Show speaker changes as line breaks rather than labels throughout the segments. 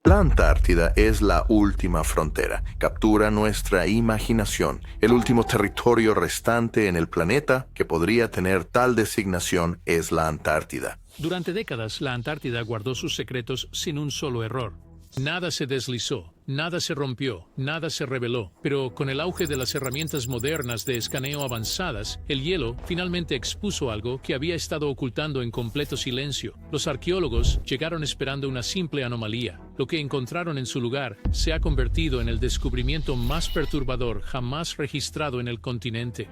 La Antártida es la última frontera. Captura nuestra imaginación, el último territorio restante en el planeta que podría tener tal designación es la Antártida.
Durante décadas, la Antártida guardó sus secretos sin un solo error. Nada se deslizó, nada se rompió, nada se reveló, pero con el auge de las herramientas modernas de escaneo avanzadas, el hielo finalmente expuso algo que había estado ocultando en completo silencio. Los arqueólogos llegaron esperando una simple anomalía. Lo que encontraron en su lugar se ha convertido en el descubrimiento más perturbador jamás registrado en el continente.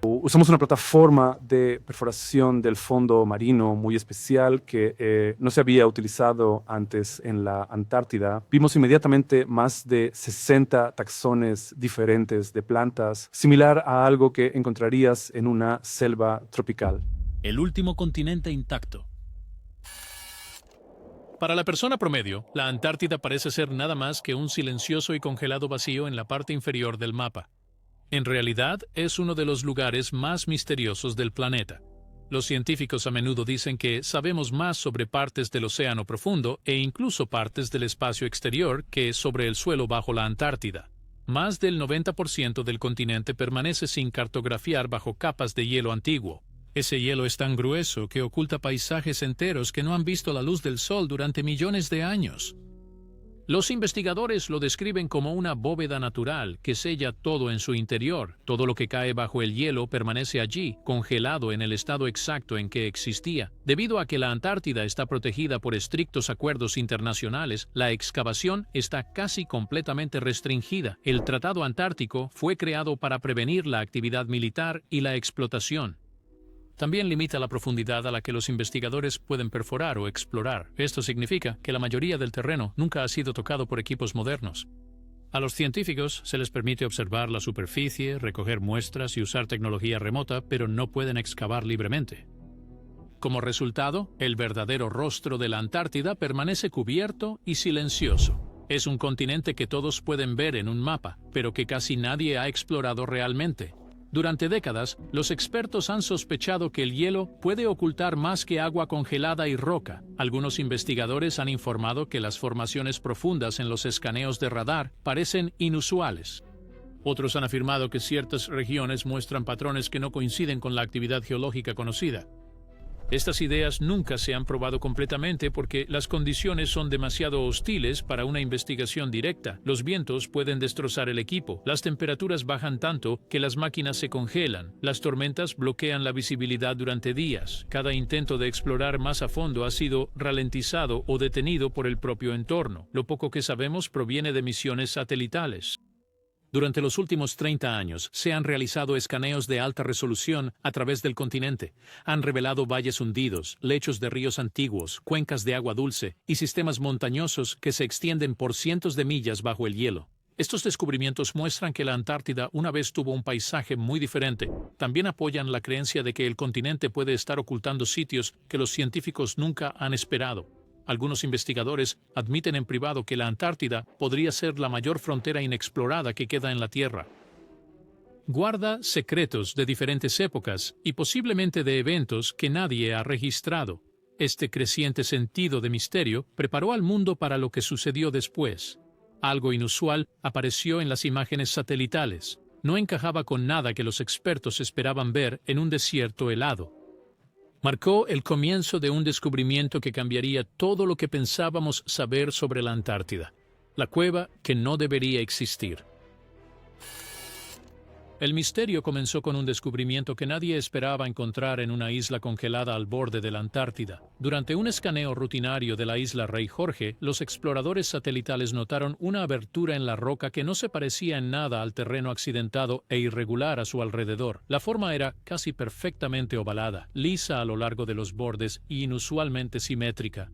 Usamos una plataforma de perforación del fondo marino muy especial que no se había utilizado antes en la Antártida. Vimos inmediatamente más de 60 taxones diferentes de plantas, similar a algo que encontrarías en una selva tropical.
El último continente intacto. Para la persona promedio, la Antártida parece ser nada más que un silencioso y congelado vacío en la parte inferior del mapa. En realidad, es uno de los lugares más misteriosos del planeta. Los científicos a menudo dicen que sabemos más sobre partes del océano profundo e incluso partes del espacio exterior que sobre el suelo bajo la Antártida. Más del 90% del continente permanece sin cartografiar bajo capas de hielo antiguo. Ese hielo es tan grueso que oculta paisajes enteros que no han visto la luz del sol durante millones de años. Los investigadores lo describen como una bóveda natural que sella todo en su interior. Todo lo que cae bajo el hielo permanece allí, congelado en el estado exacto en que existía. Debido a que la Antártida está protegida por estrictos acuerdos internacionales, la excavación está casi completamente restringida. El Tratado Antártico fue creado para prevenir la actividad militar y la explotación. También limita la profundidad a la que los investigadores pueden perforar o explorar. Esto significa que la mayoría del terreno nunca ha sido tocado por equipos modernos. A los científicos se les permite observar la superficie, recoger muestras y usar tecnología remota, pero no pueden excavar libremente. Como resultado, el verdadero rostro de la Antártida permanece cubierto y silencioso. Es un continente que todos pueden ver en un mapa, pero que casi nadie ha explorado realmente. Durante décadas, los expertos han sospechado que el hielo puede ocultar más que agua congelada y roca. Algunos investigadores han informado que las formaciones profundas en los escaneos de radar parecen inusuales. Otros han afirmado que ciertas regiones muestran patrones que no coinciden con la actividad geológica conocida. Estas ideas nunca se han probado completamente porque las condiciones son demasiado hostiles para una investigación directa. Los vientos pueden destrozar el equipo, las temperaturas bajan tanto que las máquinas se congelan, las tormentas bloquean la visibilidad durante días. Cada intento de explorar más a fondo ha sido ralentizado o detenido por el propio entorno. Lo poco que sabemos proviene de misiones satelitales. Durante los últimos 30 años se han realizado escaneos de alta resolución a través del continente. Han revelado valles hundidos, lechos de ríos antiguos, cuencas de agua dulce y sistemas montañosos que se extienden por cientos de millas bajo el hielo. Estos descubrimientos muestran que la Antártida una vez tuvo un paisaje muy diferente. También apoyan la creencia de que el continente puede estar ocultando sitios que los científicos nunca han esperado. Algunos investigadores admiten en privado que la Antártida podría ser la mayor frontera inexplorada que queda en la Tierra. Guarda secretos de diferentes épocas y posiblemente de eventos que nadie ha registrado. Este creciente sentido de misterio preparó al mundo para lo que sucedió después. Algo inusual apareció en las imágenes satelitales. No encajaba con nada que los expertos esperaban ver en un desierto helado. Marcó el comienzo de un descubrimiento que cambiaría todo lo que pensábamos saber sobre la Antártida, la cueva que no debería existir. El misterio comenzó con un descubrimiento que nadie esperaba encontrar en una isla congelada al borde de la Antártida. Durante un escaneo rutinario de la isla Rey Jorge, los exploradores satelitales notaron una abertura en la roca que no se parecía en nada al terreno accidentado e irregular a su alrededor. La forma era casi perfectamente ovalada, lisa a lo largo de los bordes y inusualmente simétrica.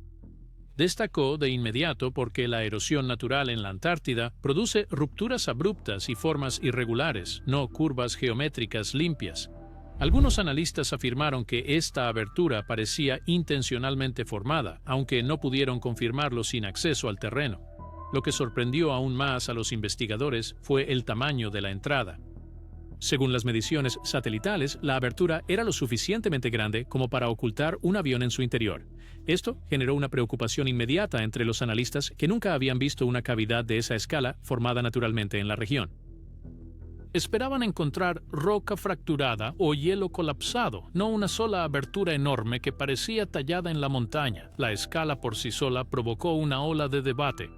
Destacó de inmediato porque la erosión natural en la Antártida produce rupturas abruptas y formas irregulares, no curvas geométricas limpias. Algunos analistas afirmaron que esta abertura parecía intencionalmente formada, aunque no pudieron confirmarlo sin acceso al terreno. Lo que sorprendió aún más a los investigadores fue el tamaño de la entrada. Según las mediciones satelitales, la abertura era lo suficientemente grande como para ocultar un avión en su interior. Esto generó una preocupación inmediata entre los analistas que nunca habían visto una cavidad de esa escala formada naturalmente en la región. Esperaban encontrar roca fracturada o hielo colapsado, no una sola abertura enorme que parecía tallada en la montaña. La escala por sí sola provocó una ola de debate.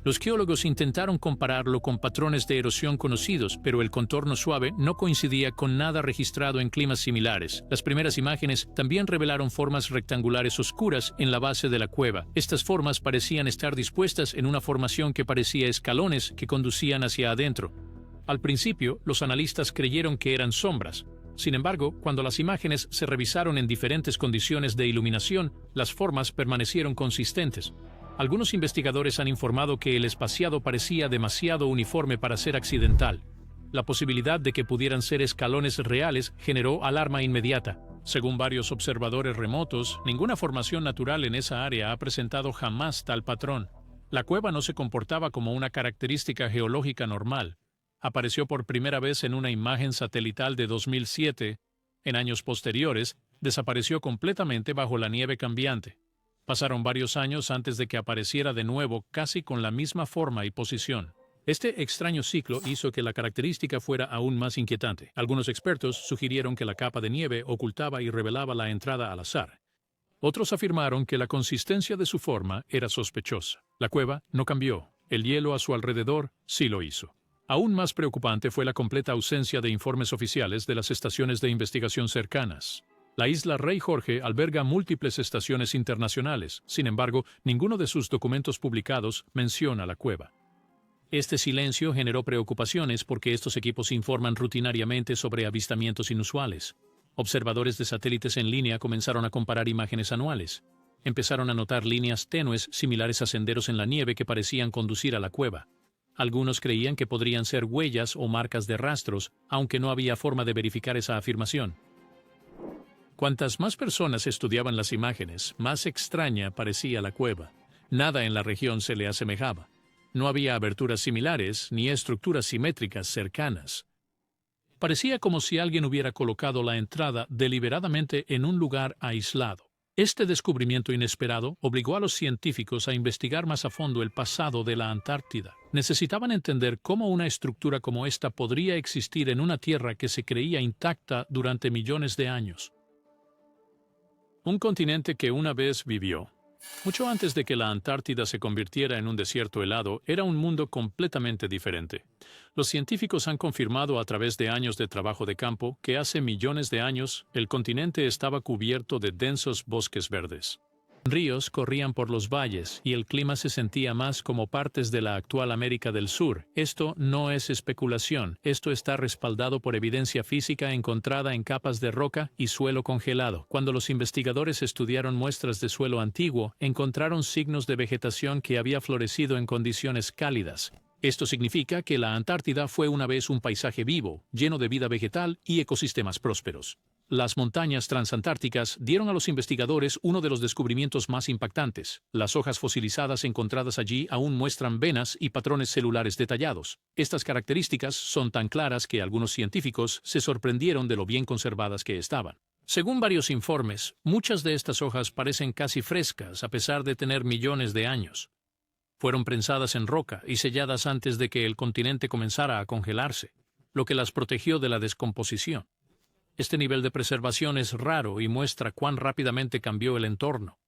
Los geólogos intentaron compararlo con patrones de erosión conocidos, pero el contorno suave no coincidía con nada registrado en climas similares. Las primeras imágenes también revelaron formas rectangulares oscuras en la base de la cueva. Estas formas parecían estar dispuestas en una formación que parecía escalones que conducían hacia adentro. Al principio, los analistas creyeron que eran sombras. Sin embargo, cuando las imágenes se revisaron en diferentes condiciones de iluminación, las formas permanecieron consistentes. Algunos investigadores han informado que el espaciado parecía demasiado uniforme para ser accidental. La posibilidad de que pudieran ser escalones reales generó alarma inmediata. Según varios observadores remotos, ninguna formación natural en esa área ha presentado jamás tal patrón. La cueva no se comportaba como una característica geológica normal. Apareció por primera vez en una imagen satelital de 2007. En años posteriores, desapareció completamente bajo la nieve cambiante. Pasaron varios años antes de que apareciera de nuevo casi con la misma forma y posición. Este extraño ciclo hizo que la característica fuera aún más inquietante. Algunos expertos sugirieron que la capa de nieve ocultaba y revelaba la entrada al azar. Otros afirmaron que la consistencia de su forma era sospechosa. La cueva no cambió. El hielo a su alrededor sí lo hizo. Aún más preocupante fue la completa ausencia de informes oficiales de las estaciones de investigación cercanas. La isla Rey Jorge alberga múltiples estaciones internacionales. Sin embargo, ninguno de sus documentos publicados menciona la cueva. Este silencio generó preocupaciones porque estos equipos informan rutinariamente sobre avistamientos inusuales. Observadores de satélites en línea comenzaron a comparar imágenes anuales. Empezaron a notar líneas tenues similares a senderos en la nieve que parecían conducir a la cueva. Algunos creían que podrían ser huellas o marcas de rastros, aunque no había forma de verificar esa afirmación. Cuantas más personas estudiaban las imágenes, más extraña parecía la cueva. Nada en la región se le asemejaba. No había aberturas similares ni estructuras simétricas cercanas. Parecía como si alguien hubiera colocado la entrada deliberadamente en un lugar aislado. Este descubrimiento inesperado obligó a los científicos a investigar más a fondo el pasado de la Antártida. Necesitaban entender cómo una estructura como esta podría existir en una tierra que se creía intacta durante millones de años. Un continente que una vez vivió. Mucho antes de que la Antártida se convirtiera en un desierto helado, era un mundo completamente diferente. Los científicos han confirmado a través de años de trabajo de campo que hace millones de años el continente estaba cubierto de densos bosques verdes. Ríos corrían por los valles y el clima se sentía más como partes de la actual América del Sur. Esto no es especulación, esto está respaldado por evidencia física encontrada en capas de roca y suelo congelado. Cuando los investigadores estudiaron muestras de suelo antiguo, encontraron signos de vegetación que había florecido en condiciones cálidas. Esto significa que la Antártida fue una vez un paisaje vivo, lleno de vida vegetal y ecosistemas prósperos. Las montañas transantárticas dieron a los investigadores uno de los descubrimientos más impactantes. Las hojas fosilizadas encontradas allí aún muestran venas y patrones celulares detallados. Estas características son tan claras que algunos científicos se sorprendieron de lo bien conservadas que estaban. Según varios informes, muchas de estas hojas parecen casi frescas a pesar de tener millones de años. Fueron prensadas en roca y selladas antes de que el continente comenzara a congelarse, lo que las protegió de la descomposición. Este nivel de preservación es raro y muestra cuán rápidamente cambió el entorno.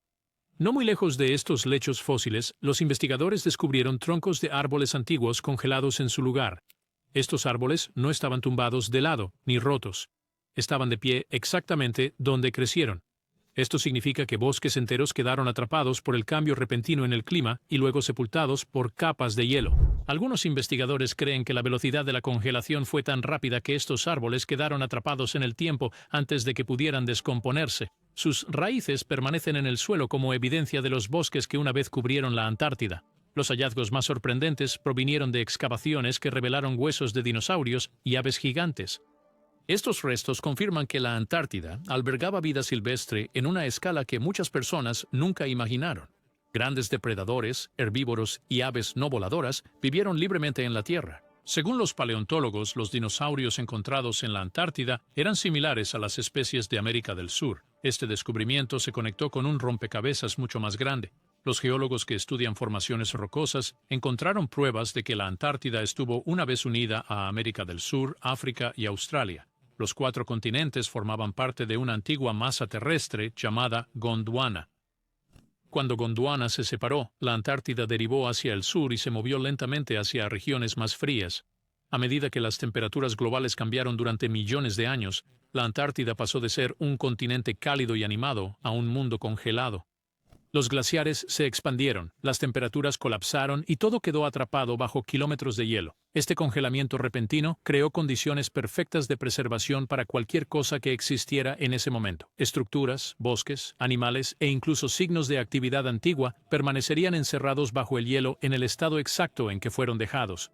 No muy lejos de estos lechos fósiles, los investigadores descubrieron troncos de árboles antiguos congelados en su lugar. Estos árboles no estaban tumbados de lado ni rotos. Estaban de pie exactamente donde crecieron. Esto significa que bosques enteros quedaron atrapados por el cambio repentino en el clima y luego sepultados por capas de hielo. Algunos investigadores creen que la velocidad de la congelación fue tan rápida que estos árboles quedaron atrapados en el tiempo antes de que pudieran descomponerse. Sus raíces permanecen en el suelo como evidencia de los bosques que una vez cubrieron la Antártida. Los hallazgos más sorprendentes provinieron de excavaciones que revelaron huesos de dinosaurios y aves gigantes. Estos restos confirman que la Antártida albergaba vida silvestre en una escala que muchas personas nunca imaginaron. Grandes depredadores, herbívoros y aves no voladoras vivieron libremente en la Tierra. Según los paleontólogos, los dinosaurios encontrados en la Antártida eran similares a las especies de América del Sur. Este descubrimiento se conectó con un rompecabezas mucho más grande. Los geólogos que estudian formaciones rocosas encontraron pruebas de que la Antártida estuvo una vez unida a América del Sur, África y Australia. Los 4 continentes formaban parte de una antigua masa terrestre llamada Gondwana. Cuando Gondwana se separó, la Antártida derivó hacia el sur y se movió lentamente hacia regiones más frías. A medida que las temperaturas globales cambiaron durante millones de años, la Antártida pasó de ser un continente cálido y animado a un mundo congelado. Los glaciares se expandieron, las temperaturas colapsaron y todo quedó atrapado bajo kilómetros de hielo. Este congelamiento repentino creó condiciones perfectas de preservación para cualquier cosa que existiera en ese momento. Estructuras, bosques, animales e incluso signos de actividad antigua permanecerían encerrados bajo el hielo en el estado exacto en que fueron dejados.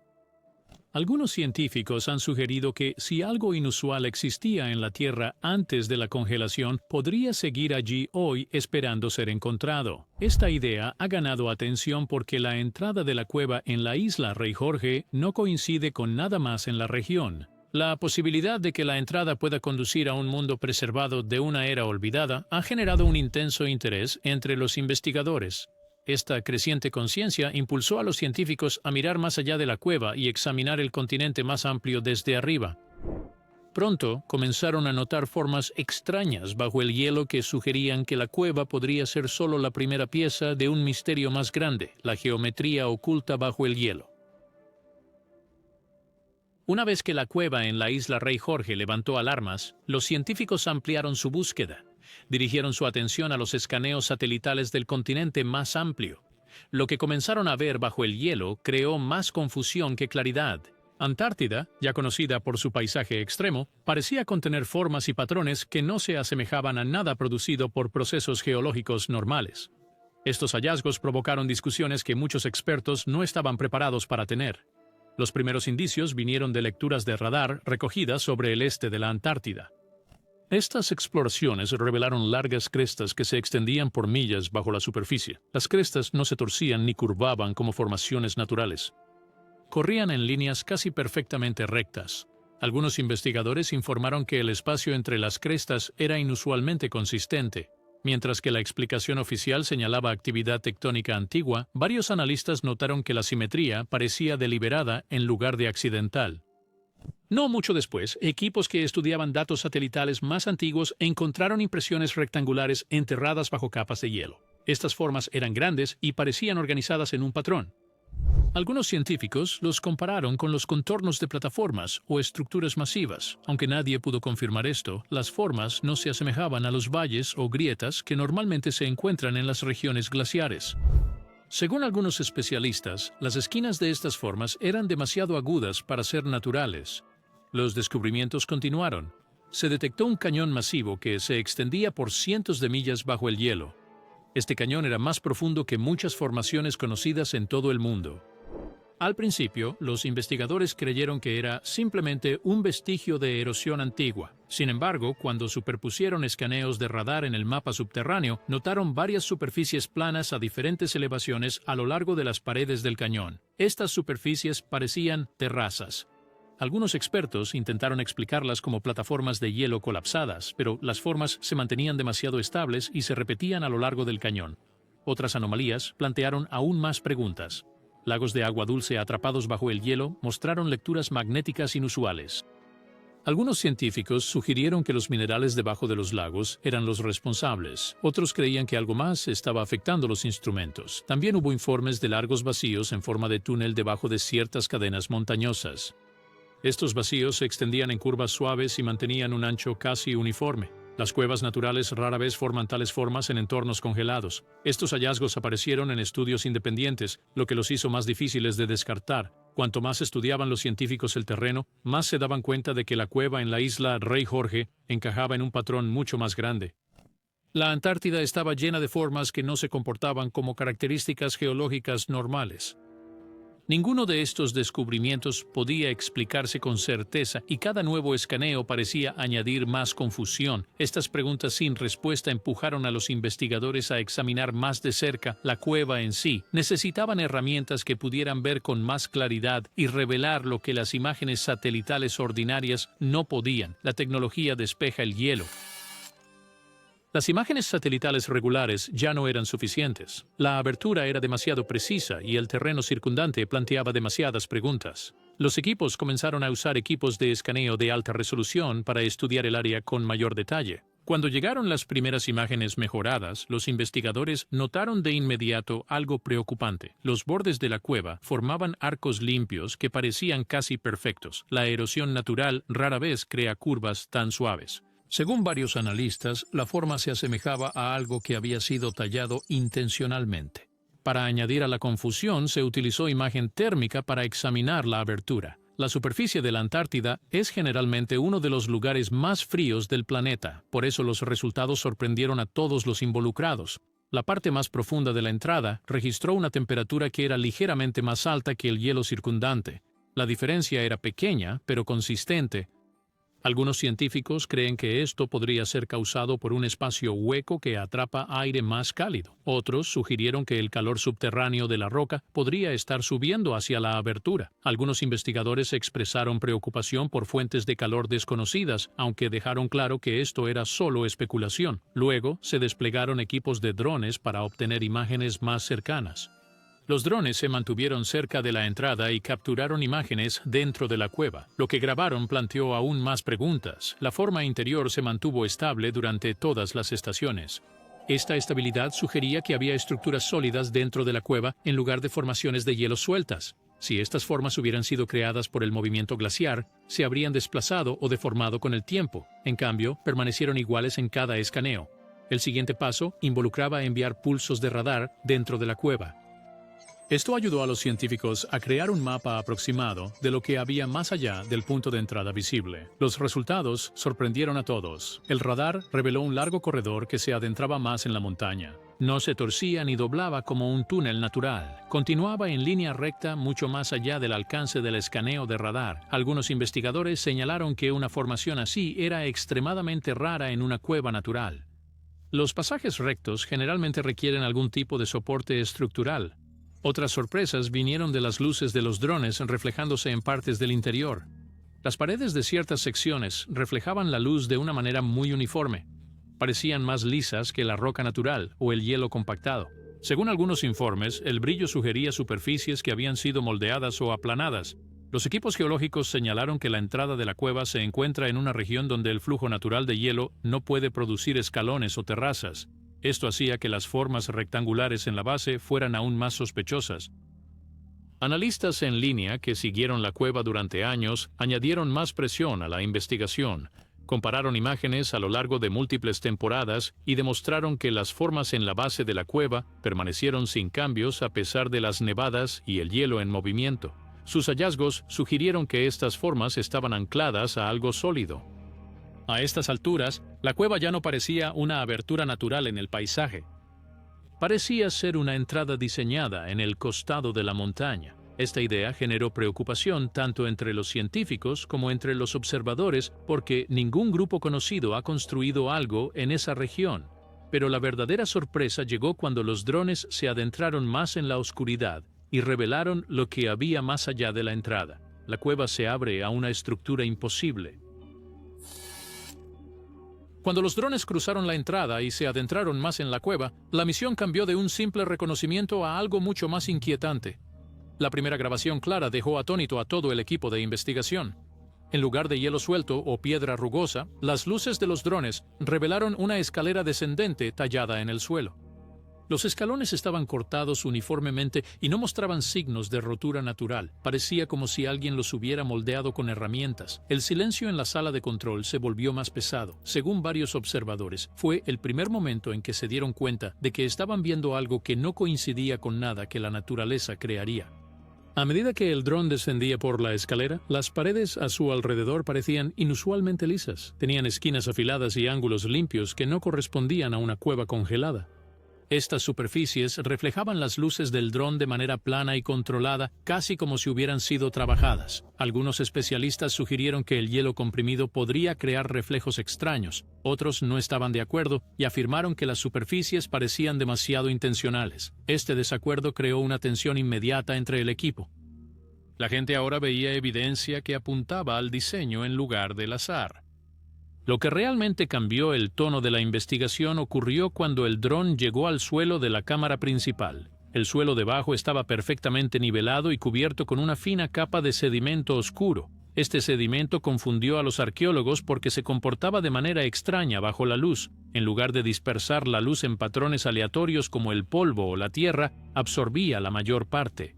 Algunos científicos han sugerido que si algo inusual existía en la Tierra antes de la congelación, podría seguir allí hoy esperando ser encontrado. Esta idea ha ganado atención porque la entrada de la cueva en la isla Rey Jorge no coincide con nada más en la región. La posibilidad de que la entrada pueda conducir a un mundo preservado de una era olvidada ha generado un intenso interés entre los investigadores. Esta creciente conciencia impulsó a los científicos a mirar más allá de la cueva y examinar el continente más amplio desde arriba. Pronto comenzaron a notar formas extrañas bajo el hielo que sugerían que la cueva podría ser solo la primera pieza de un misterio más grande, la geometría oculta bajo el hielo. Una vez que la cueva en la isla Rey Jorge levantó alarmas, los científicos ampliaron su búsqueda. Dirigieron su atención a los escaneos satelitales del continente más amplio. Lo que comenzaron a ver bajo el hielo creó más confusión que claridad. Antártida, ya conocida por su paisaje extremo, parecía contener formas y patrones que no se asemejaban a nada producido por procesos geológicos normales. Estos hallazgos provocaron discusiones que muchos expertos no estaban preparados para tener. Los primeros indicios vinieron de lecturas de radar recogidas sobre el este de la Antártida. Estas exploraciones revelaron largas crestas que se extendían por millas bajo la superficie. Las crestas no se torcían ni curvaban como formaciones naturales. Corrían en líneas casi perfectamente rectas. Algunos investigadores informaron que el espacio entre las crestas era inusualmente consistente. Mientras que la explicación oficial señalaba actividad tectónica antigua, varios analistas notaron que la simetría parecía deliberada en lugar de accidental. No mucho después, equipos que estudiaban datos satelitales más antiguos encontraron impresiones rectangulares enterradas bajo capas de hielo. Estas formas eran grandes y parecían organizadas en un patrón. Algunos científicos los compararon con los contornos de plataformas o estructuras masivas. Aunque nadie pudo confirmar esto, las formas no se asemejaban a los valles o grietas que normalmente se encuentran en las regiones glaciares. Según algunos especialistas, las esquinas de estas formas eran demasiado agudas para ser naturales. Los descubrimientos continuaron. Se detectó un cañón masivo que se extendía por cientos de millas bajo el hielo. Este cañón era más profundo que muchas formaciones conocidas en todo el mundo. Al principio, los investigadores creyeron que era simplemente un vestigio de erosión antigua. Sin embargo, cuando superpusieron escaneos de radar en el mapa subterráneo, notaron varias superficies planas a diferentes elevaciones a lo largo de las paredes del cañón. Estas superficies parecían terrazas. Algunos expertos intentaron explicarlas como plataformas de hielo colapsadas, pero las formas se mantenían demasiado estables y se repetían a lo largo del cañón. Otras anomalías plantearon aún más preguntas. Lagos de agua dulce atrapados bajo el hielo mostraron lecturas magnéticas inusuales. Algunos científicos sugirieron que los minerales debajo de los lagos eran los responsables. Otros creían que algo más estaba afectando los instrumentos. También hubo informes de largos vacíos en forma de túnel debajo de ciertas cadenas montañosas. Estos vacíos se extendían en curvas suaves y mantenían un ancho casi uniforme. Las cuevas naturales rara vez forman tales formas en entornos congelados. Estos hallazgos aparecieron en estudios independientes, lo que los hizo más difíciles de descartar. Cuanto más estudiaban los científicos el terreno, más se daban cuenta de que la cueva en la isla Rey Jorge encajaba en un patrón mucho más grande. La Antártida estaba llena de formas que no se comportaban como características geológicas normales. Ninguno de estos descubrimientos podía explicarse con certeza y cada nuevo escaneo parecía añadir más confusión. Estas preguntas sin respuesta empujaron a los investigadores a examinar más de cerca la cueva en sí. Necesitaban herramientas que pudieran ver con más claridad y revelar lo que las imágenes satelitales ordinarias no podían. La tecnología despeja el hielo. Las imágenes satelitales regulares ya no eran suficientes. La abertura era demasiado precisa y el terreno circundante planteaba demasiadas preguntas. Los equipos comenzaron a usar equipos de escaneo de alta resolución para estudiar el área con mayor detalle. Cuando llegaron las primeras imágenes mejoradas, los investigadores notaron de inmediato algo preocupante. Los bordes de la cueva formaban arcos limpios que parecían casi perfectos. La erosión natural rara vez crea curvas tan suaves. Según varios analistas, la forma se asemejaba a algo que había sido tallado intencionalmente. Para añadir a la confusión, se utilizó imagen térmica para examinar la abertura. La superficie de la Antártida es generalmente uno de los lugares más fríos del planeta, por eso los resultados sorprendieron a todos los involucrados. La parte más profunda de la entrada registró una temperatura que era ligeramente más alta que el hielo circundante. La diferencia era pequeña, pero consistente. Algunos científicos creen que esto podría ser causado por un espacio hueco que atrapa aire más cálido. Otros sugirieron que el calor subterráneo de la roca podría estar subiendo hacia la abertura. Algunos investigadores expresaron preocupación por fuentes de calor desconocidas, aunque dejaron claro que esto era solo especulación. Luego, se desplegaron equipos de drones para obtener imágenes más cercanas. Los drones se mantuvieron cerca de la entrada y capturaron imágenes dentro de la cueva. Lo que grabaron planteó aún más preguntas. La forma interior se mantuvo estable durante todas las estaciones. Esta estabilidad sugería que había estructuras sólidas dentro de la cueva en lugar de formaciones de hielo sueltas. Si estas formas hubieran sido creadas por el movimiento glaciar, se habrían desplazado o deformado con el tiempo. En cambio, permanecieron iguales en cada escaneo. El siguiente paso involucraba enviar pulsos de radar dentro de la cueva. Esto ayudó a los científicos a crear un mapa aproximado de lo que había más allá del punto de entrada visible. Los resultados sorprendieron a todos. El radar reveló un largo corredor que se adentraba más en la montaña. No se torcía ni doblaba como un túnel natural. Continuaba en línea recta mucho más allá del alcance del escaneo de radar. Algunos investigadores señalaron que una formación así era extremadamente rara en una cueva natural. Los pasajes rectos generalmente requieren algún tipo de soporte estructural. Otras sorpresas vinieron de las luces de los drones reflejándose en partes del interior. Las paredes de ciertas secciones reflejaban la luz de una manera muy uniforme. Parecían más lisas que la roca natural o el hielo compactado. Según algunos informes, el brillo sugería superficies que habían sido moldeadas o aplanadas. Los equipos geológicos señalaron que la entrada de la cueva se encuentra en una región donde el flujo natural de hielo no puede producir escalones o terrazas. Esto hacía que las formas rectangulares en la base fueran aún más sospechosas. Analistas en línea que siguieron la cueva durante años añadieron más presión a la investigación. Compararon imágenes a lo largo de múltiples temporadas y demostraron que las formas en la base de la cueva permanecieron sin cambios a pesar de las nevadas y el hielo en movimiento. Sus hallazgos sugirieron que estas formas estaban ancladas a algo sólido. A estas alturas, la cueva ya no parecía una abertura natural en el paisaje. Parecía ser una entrada diseñada en el costado de la montaña. Esta idea generó preocupación tanto entre los científicos como entre los observadores porque ningún grupo conocido ha construido algo en esa región. Pero la verdadera sorpresa llegó cuando los drones se adentraron más en la oscuridad y revelaron lo que había más allá de la entrada. La cueva se abre a una estructura imposible. Cuando los drones cruzaron la entrada y se adentraron más en la cueva, la misión cambió de un simple reconocimiento a algo mucho más inquietante. La primera grabación clara dejó atónito a todo el equipo de investigación. En lugar de hielo suelto o piedra rugosa, las luces de los drones revelaron una escalera descendente tallada en el suelo. Los escalones estaban cortados uniformemente y no mostraban signos de rotura natural. Parecía como si alguien los hubiera moldeado con herramientas. El silencio en la sala de control se volvió más pesado. Según varios observadores, fue el primer momento en que se dieron cuenta de que estaban viendo algo que no coincidía con nada que la naturaleza crearía. A medida que el dron descendía por la escalera, las paredes a su alrededor parecían inusualmente lisas. Tenían esquinas afiladas y ángulos limpios que no correspondían a una cueva congelada. Estas superficies reflejaban las luces del dron de manera plana y controlada, casi como si hubieran sido trabajadas. Algunos especialistas sugirieron que el hielo comprimido podría crear reflejos extraños. Otros no estaban de acuerdo y afirmaron que las superficies parecían demasiado intencionales. Este desacuerdo creó una tensión inmediata entre el equipo. La gente ahora veía evidencia que apuntaba al diseño en lugar del azar. Lo que realmente cambió el tono de la investigación ocurrió cuando el dron llegó al suelo de la cámara principal. El suelo debajo estaba perfectamente nivelado y cubierto con una fina capa de sedimento oscuro. Este sedimento confundió a los arqueólogos porque se comportaba de manera extraña bajo la luz. En lugar de dispersar la luz en patrones aleatorios como el polvo o la tierra, absorbía la mayor parte.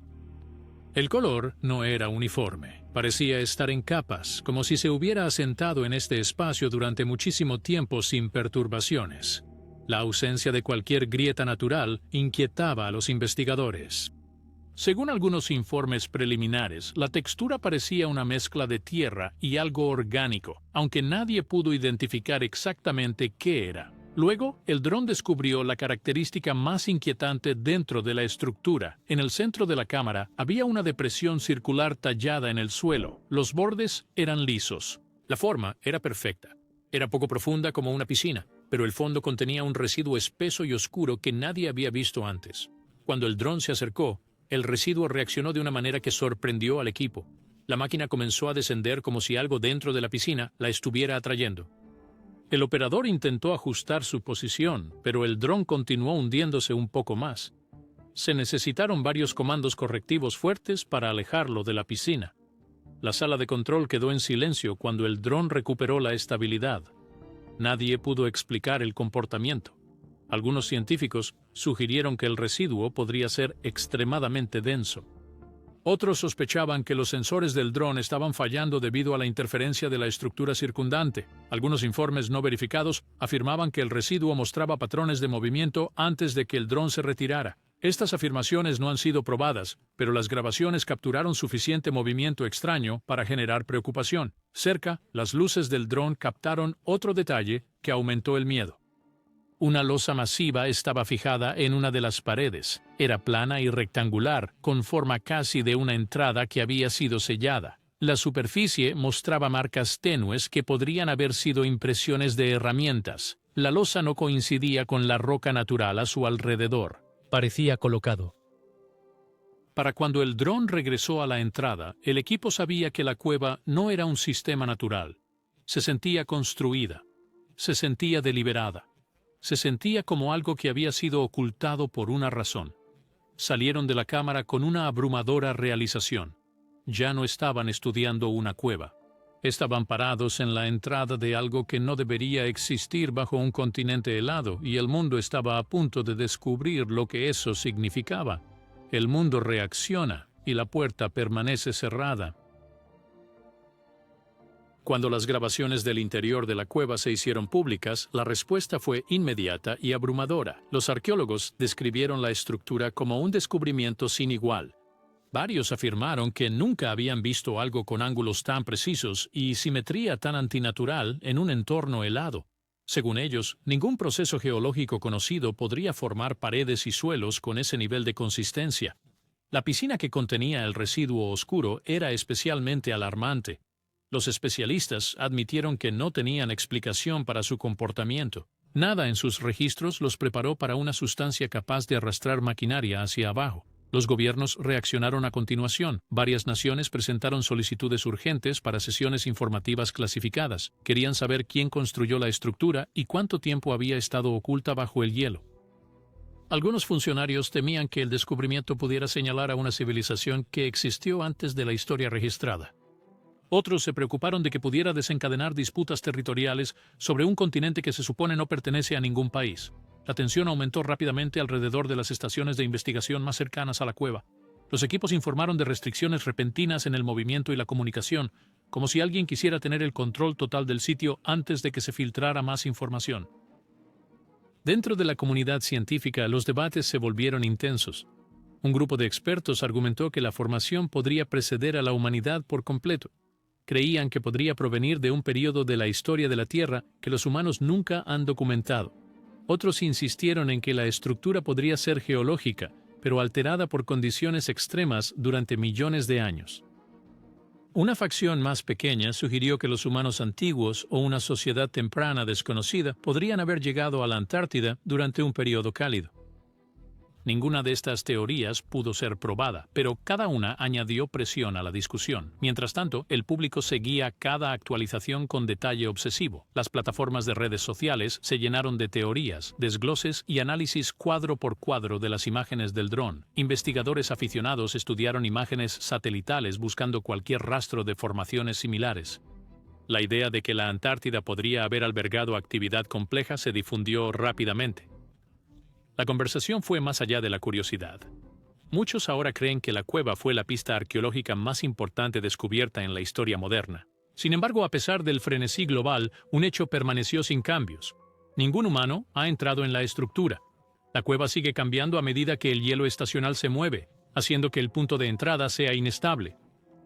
El color no era uniforme. Parecía estar en capas, como si se hubiera asentado en este espacio durante muchísimo tiempo sin perturbaciones. La ausencia de cualquier grieta natural inquietaba a los investigadores. Según algunos informes preliminares, la textura parecía una mezcla de tierra y algo orgánico, aunque nadie pudo identificar exactamente qué era. Luego, el dron descubrió la característica más inquietante dentro de la estructura. En el centro de la cámara había una depresión circular tallada en el suelo. Los bordes eran lisos. La forma era perfecta. Era poco profunda como una piscina, pero el fondo contenía un residuo espeso y oscuro que nadie había visto antes. Cuando el dron se acercó, el residuo reaccionó de una manera que sorprendió al equipo. La máquina comenzó a descender como si algo dentro de la piscina la estuviera atrayendo. El operador intentó ajustar su posición, pero el dron continuó hundiéndose un poco más. Se necesitaron varios comandos correctivos fuertes para alejarlo de la piscina. La sala de control quedó en silencio cuando el dron recuperó la estabilidad. Nadie pudo explicar el comportamiento. Algunos científicos sugirieron que el residuo podría ser extremadamente denso. Otros sospechaban que los sensores del dron estaban fallando debido a la interferencia de la estructura circundante. Algunos informes no verificados afirmaban que el residuo mostraba patrones de movimiento antes de que el dron se retirara. Estas afirmaciones no han sido probadas, pero las grabaciones capturaron suficiente movimiento extraño para generar preocupación. Cerca, las luces del dron captaron otro detalle que aumentó el miedo. Una losa masiva estaba fijada en una de las paredes. Era plana y rectangular, con forma casi de una entrada que había sido sellada. La superficie mostraba marcas tenues que podrían haber sido impresiones de herramientas. La losa no coincidía con la roca natural a su alrededor. Parecía colocado. Para cuando el dron regresó a la entrada, el equipo sabía que la cueva no era un sistema natural. Se sentía construida. Se sentía deliberada. Se sentía como algo que había sido ocultado por una razón. Salieron de la cámara con una abrumadora realización. Ya no estaban estudiando una cueva. Estaban parados en la entrada de algo que no debería existir bajo un continente helado, y el mundo estaba a punto de descubrir lo que eso significaba. El mundo reacciona, y la puerta permanece cerrada. Cuando las grabaciones del interior de la cueva se hicieron públicas, la respuesta fue inmediata y abrumadora. Los arqueólogos describieron la estructura como un descubrimiento sin igual. Varios afirmaron que nunca habían visto algo con ángulos tan precisos y simetría tan antinatural en un entorno helado. Según ellos, ningún proceso geológico conocido podría formar paredes y suelos con ese nivel de consistencia. La piscina que contenía el residuo oscuro era especialmente alarmante. Los especialistas admitieron que no tenían explicación para su comportamiento. Nada en sus registros los preparó para una sustancia capaz de arrastrar maquinaria hacia abajo. Los gobiernos reaccionaron a continuación. Varias naciones presentaron solicitudes urgentes para sesiones informativas clasificadas. Querían saber quién construyó la estructura y cuánto tiempo había estado oculta bajo el hielo. Algunos funcionarios temían que el descubrimiento pudiera señalar a una civilización que existió antes de la historia registrada. Otros se preocuparon de que pudiera desencadenar disputas territoriales sobre un continente que se supone no pertenece a ningún país. La tensión aumentó rápidamente alrededor de las estaciones de investigación más cercanas a la cueva. Los equipos informaron de restricciones repentinas en el movimiento y la comunicación, como si alguien quisiera tener el control total del sitio antes de que se filtrara más información. Dentro de la comunidad científica, los debates se volvieron intensos. Un grupo de expertos argumentó que la formación podría preceder a la humanidad por completo. Creían que podría provenir de un período de la historia de la Tierra que los humanos nunca han documentado. Otros insistieron en que la estructura podría ser geológica, pero alterada por condiciones extremas durante millones de años. Una facción más pequeña sugirió que los humanos antiguos o una sociedad temprana desconocida podrían haber llegado a la Antártida durante un periodo cálido. Ninguna de estas teorías pudo ser probada, pero cada una añadió presión a la discusión. Mientras tanto, el público seguía cada actualización con detalle obsesivo. Las plataformas de redes sociales se llenaron de teorías, desgloses y análisis cuadro por cuadro de las imágenes del dron. Investigadores aficionados estudiaron imágenes satelitales buscando cualquier rastro de formaciones similares. La idea de que la Antártida podría haber albergado actividad compleja se difundió rápidamente. La conversación fue más allá de la curiosidad. Muchos ahora creen que la cueva fue la pista arqueológica más importante descubierta en la historia moderna. Sin embargo, a pesar del frenesí global, un hecho permaneció sin cambios. Ningún humano ha entrado en la estructura. La cueva sigue cambiando a medida que el hielo estacional se mueve, haciendo que el punto de entrada sea inestable.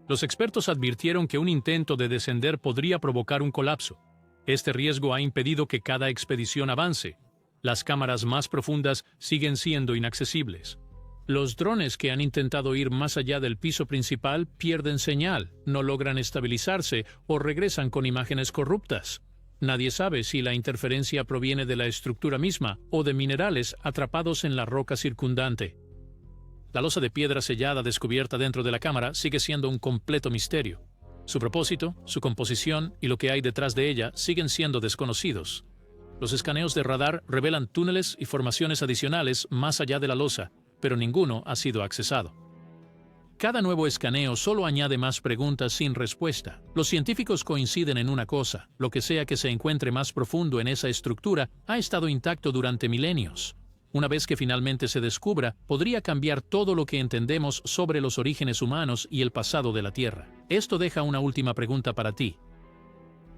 Los expertos advirtieron que un intento de descender podría provocar un colapso. Este riesgo ha impedido que cada expedición avance. Las cámaras más profundas siguen siendo inaccesibles. Los drones que han intentado ir más allá del piso principal pierden señal, no logran estabilizarse o regresan con imágenes corruptas. Nadie sabe si la interferencia proviene de la estructura misma o de minerales atrapados en la roca circundante. La losa de piedra sellada descubierta dentro de la cámara sigue siendo un completo misterio. Su propósito, su composición y lo que hay detrás de ella siguen siendo desconocidos. Los escaneos de radar revelan túneles y formaciones adicionales más allá de la losa, pero ninguno ha sido accesado. Cada nuevo escaneo solo añade más preguntas sin respuesta. Los científicos coinciden en una cosa: lo que sea que se encuentre más profundo en esa estructura ha estado intacto durante milenios. Una vez que finalmente se descubra, podría cambiar todo lo que entendemos sobre los orígenes humanos y el pasado de la Tierra. Esto deja una última pregunta para ti.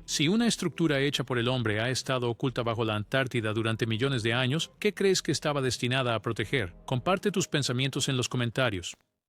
Si una estructura hecha por el hombre ha estado oculta bajo la Antártida durante millones de años, ¿qué crees que estaba destinada a proteger? Comparte tus pensamientos en los comentarios.